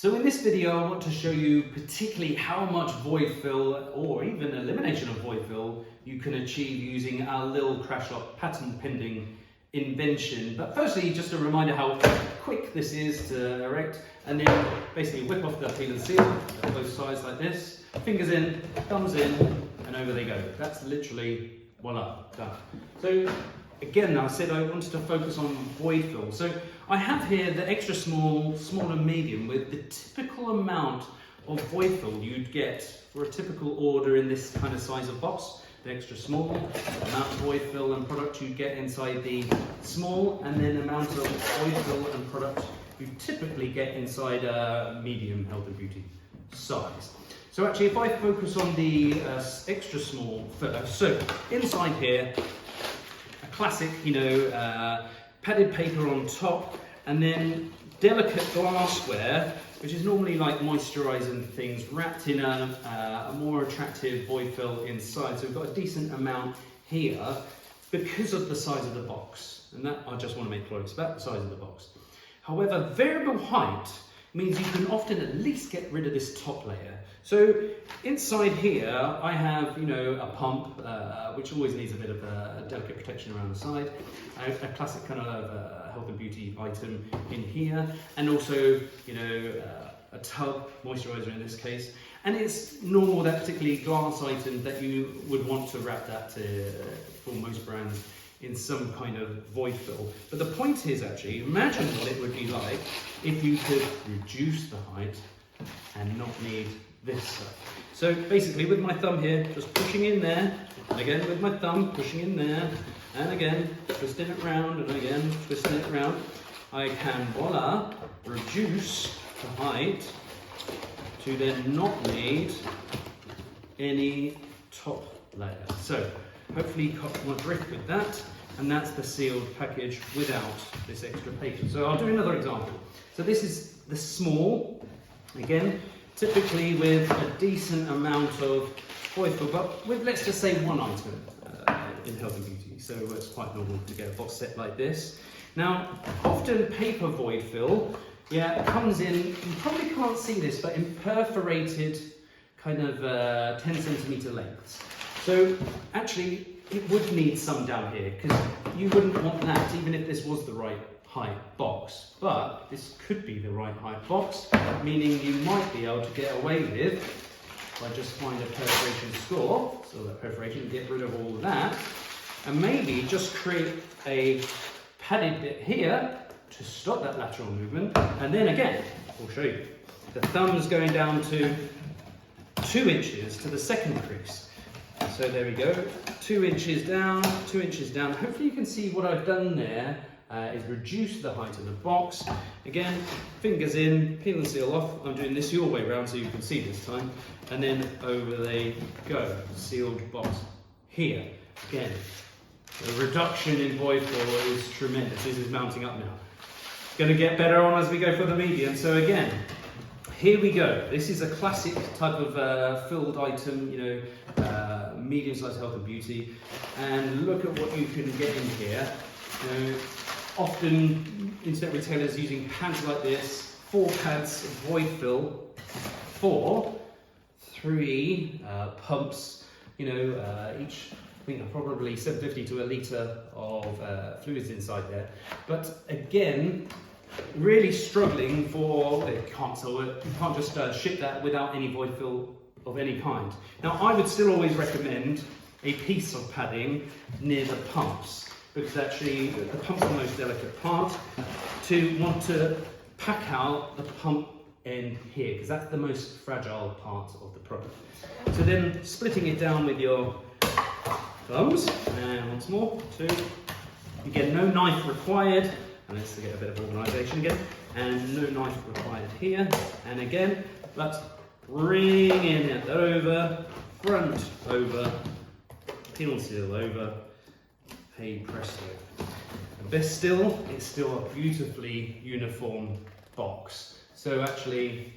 So in this video, I want to show you particularly how much void fill or even elimination of void fill you can achieve using our Lil Crashlock patent pending invention. But firstly, just a reminder how quick this is to erect, and then basically whip off the peel and seal at both sides like this, fingers in, thumbs in, and over they go. That's literally voila, done. So again, I said I wanted to focus on void fill. So I have here the extra small, small and medium with the typical amount of void fill you'd get for a typical order in this kind of size of box. The extra small, amount of void fill and product you get inside the small, and then amount of void fill and product you typically get inside a medium health and beauty size. So actually, if I focus on the extra small first, so inside here, classic, padded paper on top, and then delicate glassware, which is normally like moisturising things, wrapped in a more attractive void fill inside. So we've got a decent amount here because of the size of the box, and that I just want to make clear, it's about the size of the box. However, variable height means you can often at least get rid of this top layer. So inside here, I have, a pump, which always needs a bit of a delicate protection around the side, a classic kind of health and beauty item in here, and also, a tub moisturizer in this case. And it's normal, that particularly glass item, that you would want to wrap that for most brands in some kind of void fill. But the point is actually, imagine what it would be like if you could reduce the height and not need this stuff. So basically with my thumb here, just pushing in there, and again with my thumb pushing in there, and again twisting it round, and again twisting it round, I can, voila, reduce the height to then not need any top layer. So hopefully you caught my drift with that, and that's the sealed package without this extra paper. So I'll do another example. So this is the small, again, typically with a decent amount of void fill, but with, let's just say, one item in health and beauty. So it's quite normal to get a box set like this. Now, often paper void fill, comes in, you probably can't see this, but in perforated kind of 10 centimeter lengths. So actually, it would need some down here, because you wouldn't want that even if this was the right height box. But this could be the right height box, meaning you might be able to get away with, if I just find a perforation score, so that perforation, get rid of all of that, and maybe just create a padded bit here to stop that lateral movement. And then again, I'll show you, the thumb's going down to 2 inches to the second crease. So there we go, 2 inches down, 2 inches down. Hopefully you can see what I've done there is reduce the height of the box. Again, fingers in, peel and seal off. I'm doing this your way around so you can see this time. And then over they go, sealed box. Here, again, the reduction in void fill is tremendous. This is mounting up now. Gonna get better on as we go for the medium. So again, here we go. This is a classic type of filled item, medium-sized health and beauty. And look at what you can get in here. Often internet retailers using pads like this, 4 pads of void fill for 3 pumps, each, I think probably 750 to a litre of fluids inside there. But again, really struggling for, you can't just ship that without any void fill of any kind. Now, I would still always recommend a piece of padding near the pumps, because actually the pump's the most delicate part, to want to pack out the pump end here, because that's the most fragile part of the product. So then splitting it down with your thumbs, and once more, 2, again, no knife required, and let's get a bit of organisation again, and no knife required here, and again, but bringing it over, front over, peel and seal over, hey presto. And best still, it's still a beautifully uniform box. So actually,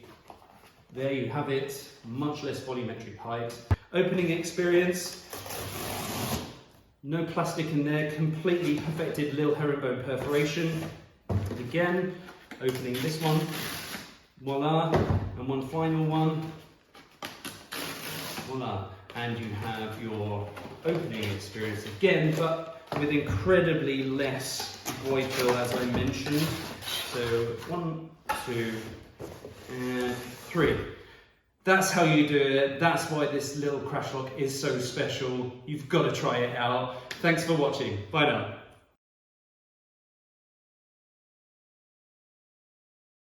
there you have it, much less volumetric height. Opening experience, no plastic in there, completely perfected Lil herringbone perforation. And again, opening this one, Voila. And one final one. Voila. And you have your opening experience again, but with incredibly less void fill, as I mentioned. So 1, 2, and 3. That's how you do it. That's why this Lil Crashlock is so special. You've got to try it out. Thanks for watching. Bye now.